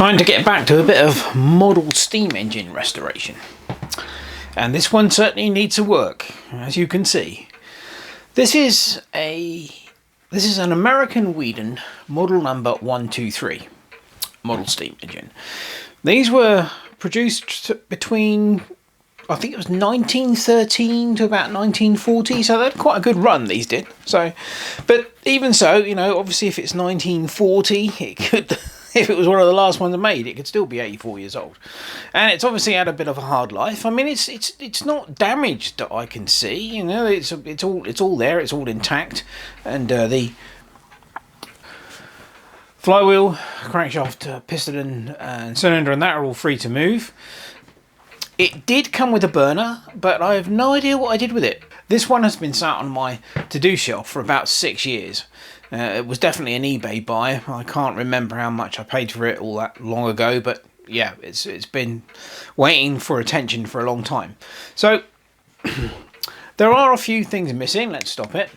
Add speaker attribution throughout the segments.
Speaker 1: Time to get back to a bit of model steam engine restoration. And this one certainly needs some work, as you can see. This is an American Weeden model number 123 model steam engine. These were produced between, I think it was 1913 to about 1940, so they had quite a good run, these did. So, but even so, you know, obviously if it's 1940, it could, if it was one of the last ones made, it could still be 84 years old. And it's obviously had a bit of a hard life. I mean, it's not damaged that I can see, you know, it's all there, it's all intact. And the flywheel, crankshaft, piston and cylinder and that are all free to move. It did come with a burner, but I have no idea what I did with it. This one has been sat on my to-do shelf for about 6 years. It was definitely an eBay buy. I can't remember how much I paid for it all that long ago, but yeah, it's been waiting for attention for a long time. So there are a few things missing. Let's stop it.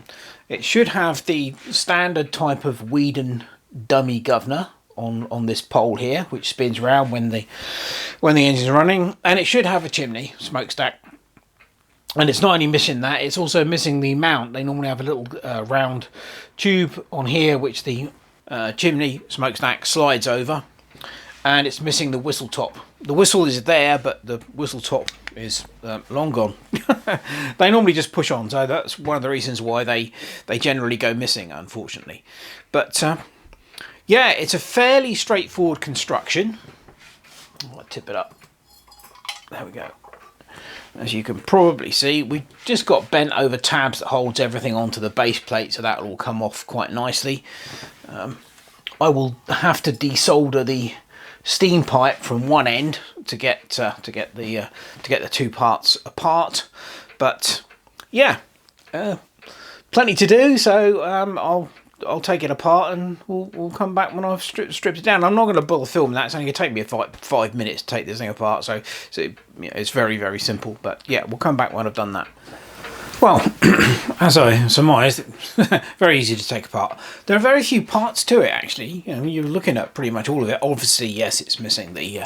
Speaker 1: It should have the standard type of Weeden dummy governor on this pole here, which spins around when the engine's running, and it should have a chimney smokestack. And it's not only missing that, it's also missing the mount. They normally have a little round tube on here which the chimney smokestack slides over, and it's missing the whistle top. The whistle is there, but the whistle top is long gone. They normally just push on, so that's one of the reasons why they generally go missing, unfortunately. But yeah, it's a fairly straightforward construction. I'll tip it up. There we go. As you can probably see, we've just got bent over tabs that holds everything onto the base plate, so that'll all come off quite nicely. I will have to desolder the steam pipe from one end to get the two parts apart. But yeah, plenty to do. So I'll take it apart and we'll come back when I've stripped it down. I'm not going to bother filming that. It's only going to take me 5 minutes to take this thing apart. So you know, it's very, very simple. But yeah, we'll come back when I've done that. Well, as I surmised, very easy to take apart. There are very few parts to it, actually. You know, you're looking at pretty much all of it. Obviously, yes, it's missing the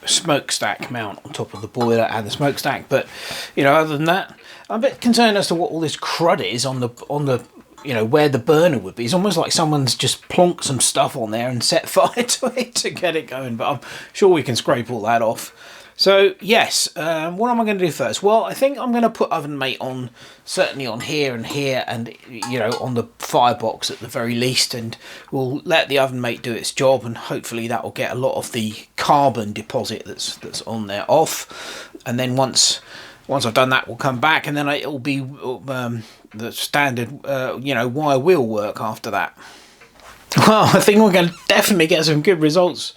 Speaker 1: smokestack mount on top of the boiler and the smokestack. But you know, other than that, I'm a bit concerned as to what all this crud is on the you know, where the burner would be. It's almost like someone's just plonked some stuff on there and set fire to it to get it going, but I'm sure we can scrape all that off. So yes, what am I going to do first? Well, I think I'm going to put oven mate on, certainly on here and here, and you know, on the firebox at the very least, and we'll let the oven mate do its job, and hopefully that will get a lot of the carbon deposit that's on there off. And then once I've done that, we'll come back, and then it'll be the standard, you know, wire wheel work after that. Well, I think we're going to definitely get some good results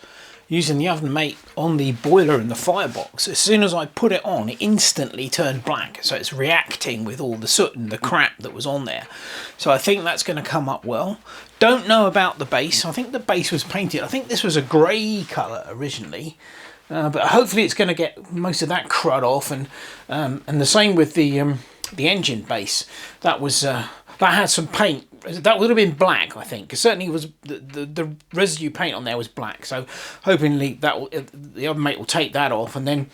Speaker 1: using the oven mate on the boiler and the firebox. As soon as I put it on, it instantly turned black, so it's reacting with all the soot and the crap that was on there. So I think that's going to come up well. Don't know about the base. I think the base was painted. I think this was a grey colour originally. But hopefully it's going to get most of that crud off, and the same with the engine base. That was that had some paint. That would have been black, I think, because certainly it was the residue paint on there was black. So hopefully the oven mate will take that off, and then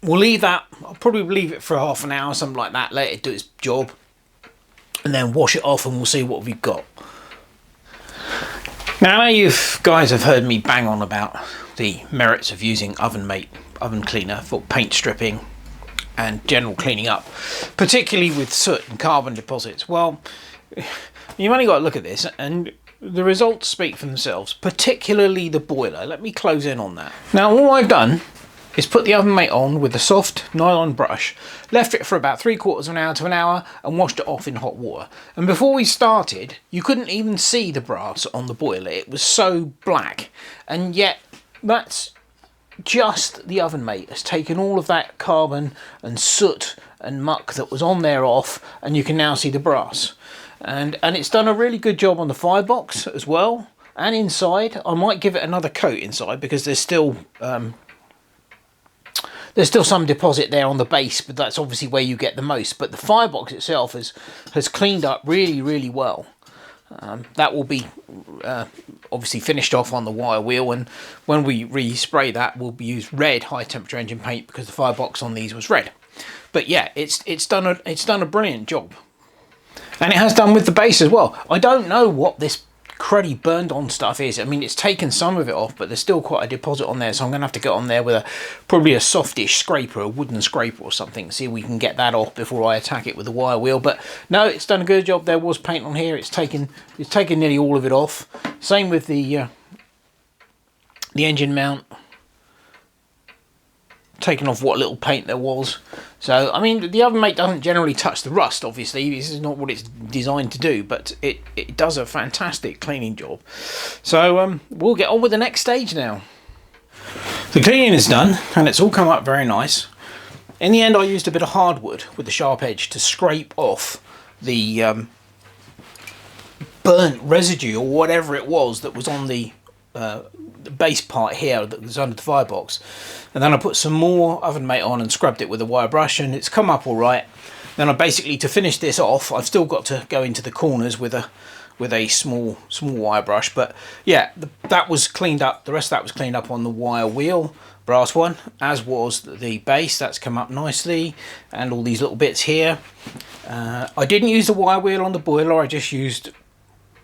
Speaker 1: we'll leave that. I'll probably leave it for half an hour, something like that. Let it do its job, and then wash it off, and we'll see what we've got. Now, you guys have heard me bang on about the merits of using oven cleaner for paint stripping and general cleaning up, particularly with soot and carbon deposits. Well, you've only got to look at this, and the results speak for themselves, particularly the boiler. Let me close in on that. Now, all I've done is put the oven mate on with a soft nylon brush, left it for about 3/4 of an hour to an hour, and washed it off in hot water. And before we started, you couldn't even see the brass on the boiler. It was so black, and yet that's just the oven mate has taken all of that carbon and soot and muck that was on there off, and you can now see the brass. And it's done a really good job on the firebox as well, and inside. I might give it another coat inside because there's still some deposit there on the base, but that's obviously where you get the most. But the firebox itself has cleaned up really, really well. That will be obviously finished off on the wire wheel, and when we respray that, we'll use red high temperature engine paint because the firebox on these was red. But yeah, it's done a brilliant job, and it has done with the base as well. I don't know what this cruddy burned on stuff is. I mean, it's taken some of it off, but there's still quite a deposit on there, so I'm gonna have to get on there with probably a softish scraper, a wooden scraper or something, see if we can get that off before I attack it with the wire wheel. But no, it's done a good job. There was paint on here. It's taken nearly all of it off. Same with the engine mount, taken off what little paint there was. So I mean, the oven mate doesn't generally touch the rust, obviously. This is not what it's designed to do, but it does a fantastic cleaning job. So we'll get on with the next stage now. The cleaning is done and it's all come up very nice. In the end, I used a bit of hardwood with the sharp edge to scrape off the burnt residue or whatever it was that was on the base part here that was under the firebox, and then I put some more oven mate on and scrubbed it with a wire brush, and it's come up all right. Then I basically, to finish this off, I've still got to go into the corners with a small wire brush, but yeah, that was cleaned up. The rest of that was cleaned up on the wire wheel, brass one, as was the base. That's come up nicely, and all these little bits here. I didn't use the wire wheel on the boiler. I just used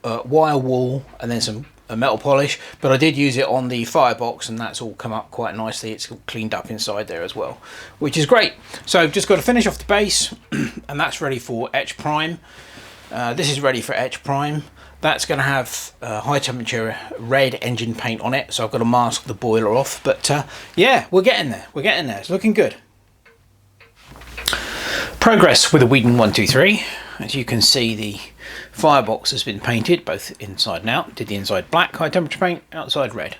Speaker 1: wire wool and then some metal polish, but I did use it on the firebox, and that's all come up quite nicely. It's cleaned up inside there as well, which is great. So I've just got to finish off the base and that's ready for etch prime. This is ready for etch prime. That's going to have high temperature red engine paint on it, so I've got to mask the boiler off. But yeah, we're getting there. It's looking good. Progress with the Weeden 123. As you can see, the firebox has been painted both inside and out. Did the inside black high temperature paint, outside red,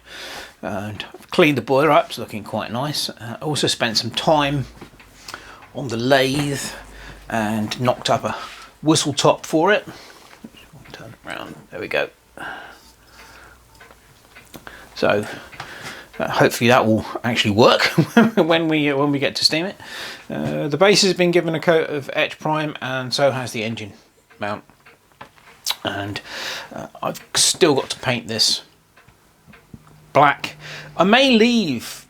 Speaker 1: and cleaned the boiler up. It's looking quite nice. Also spent some time on the lathe and knocked up a whistle top for it. Turn it around. There we go. So hopefully that will actually work when we get to steam it. The base has been given a coat of etch prime, and so has the engine mount. And I've still got to paint this black. I may leave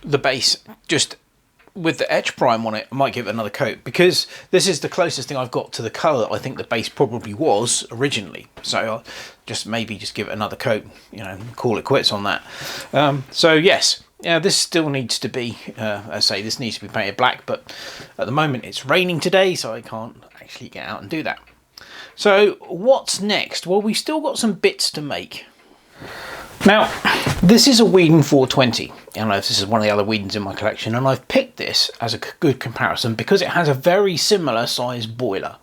Speaker 1: the base just with the etch prime on it. I might give it another coat, because this is the closest thing I've got to the colour I think the base probably was originally. So I'll maybe just give it another coat, you know, call it quits on that. So yes, yeah, this still needs to be, I say, this needs to be painted black, but at the moment it's raining today, so I can't actually get out and do that. So what's next? Well, we've still got some bits to make. Now, this is a Weeden 420. I don't know if this is one of the other Weedens in my collection, and I've picked this as a good comparison because it has a very similar size boiler,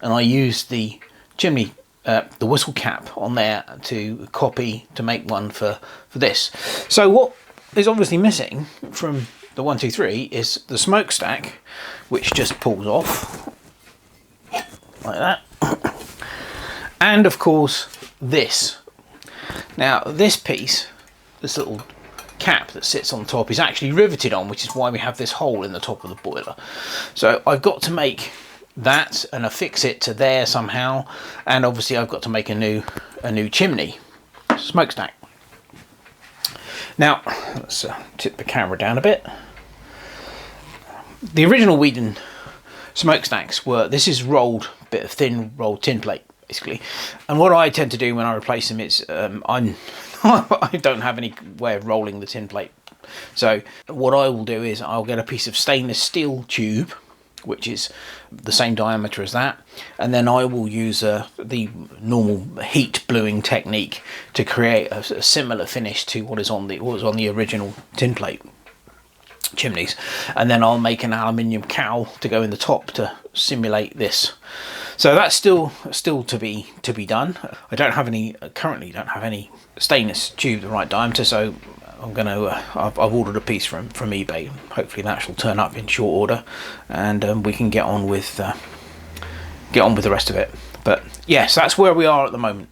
Speaker 1: and I used the chimney, the whistle cap on there to copy to make one for this. So what is obviously missing from the 123 is the smokestack, which just pulls off like that, and of course this. Now this piece, this little cap that sits on top, is actually riveted on, which is why we have this hole in the top of the boiler. So I've got to make that and affix it to there somehow, and obviously I've got to make a new chimney smokestack. Now let's tip the camera down a bit. The original Weeden smokestacks were, this is rolled, bit of thin rolled tin plate basically, and what I tend to do when I replace them is I don't have any way of rolling the tin plate, so what I will do is I'll get a piece of stainless steel tube which is the same diameter as that, and then I will use the normal heat bluing technique to create a similar finish to what was on the original tin plate chimneys, and then I'll make an aluminium cowl to go in the top to simulate this. So that's still to be done. I don't have any, currently don't have any stainless tube the right diameter, so I'm gonna I've ordered a piece from eBay. Hopefully that shall turn up in short order, and we can get on with the rest of it. But yes, that's where we are at the moment.